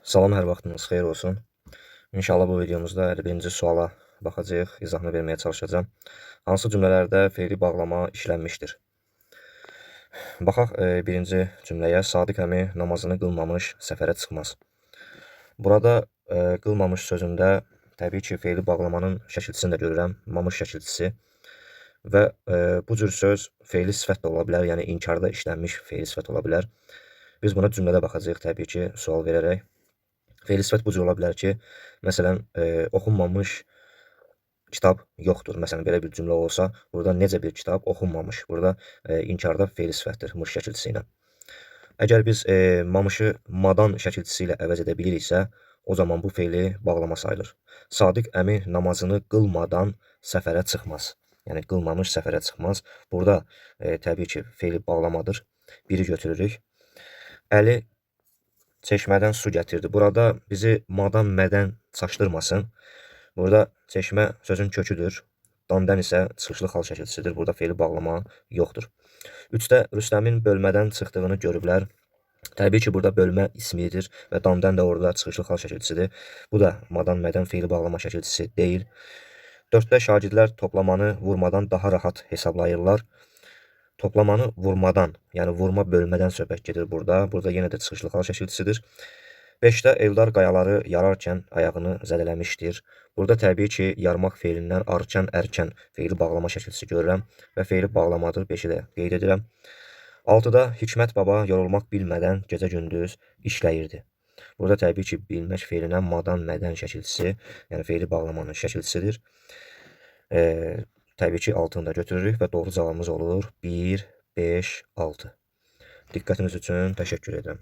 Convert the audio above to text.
Salam, hər vaxtınız xeyir olsun. İnşallah bu videomuzda 51-ci suala baxacağıq, izahını verməyə çalışacağım. Hansı cümlələrdə fe'li bağlama işlənmişdir? Baxaq birinci cümləyə. Sadiq əmi namazını qılmamış səfərə çıxmaz. Burada qılmamış sözündə təbii ki, fe'li bağlamanın şəkilçisini də görürəm, mamış şəkilçisi. Və bu cür söz fe'li sifət də ola bilər, yəni inkarda işlənmiş fe'li sifət ola bilər. Biz buna cümlədə baxacağıq təbii ki, sual verərək. Fe'li sifət bu cür ola bilər ki, məsələn, oxunmamış kitab yoxdur. Məsələn, belə bir cümlə olsa, burada necə bir kitab oxunmamış. Burada inkarda fe'li sifətdir, mış şəkilçisi ilə. Əgər biz mamışı madan şəkilçisi ilə əvəz edə biliriksə, o zaman bu fe'li bağlama sayılır. Sadiq əmi namazını qılmadan səfərə çıxmaz. Yəni, qılmamış səfərə çıxmaz. Burada təbii ki, fe'li bağlamadır. Biri götürürük. Əli çeşmədən su gətirdi. Burada bizi madan mədən çaşdırmasın. Burada çeşmə sözün köküdür. Damdən isə çıxışlı xal şəkilçisidir. Burada fe'li bağlama yoxdur. 3-də Rüstəmin bölmədən çıxdığını görüblər. Təbii ki, burada bölmə ismidir və damdən də orada çıxışlı xal şəkilçisidir. Bu da madan mədən fe'li bağlama şəkilçisi deyil. 4-də şagirdlər toplamanı vurmadan daha rahat hesablayırlar. Toplamanı vurmadan, yəni vurma bölmədən söhbət gedir burada. Burada yenə də çıxışlı xal şəkilçisidir. 5-də Eldar qayaları yararkən ayağını zədələmişdir. Burada təbii ki, yarmaq fe'lindən arkən, ərkən fe'li bağlama şəkilçisi görürəm və fe'li bağlamadır. 5-i də qeyd edirəm. 6-da Hikmət baba yorulmaq bilmədən gecə-gündüz işləyirdi. Burada təbii ki, bilmək fe'lindən madan mədən şəkilçisi, yəni fe'li bağlamanın şəkilçisidir. Təbii ki, 6-nı da götürürük və doğru cavabımız olur 1, 5, 6. Diqqətiniz üçün təşəkkür edirəm.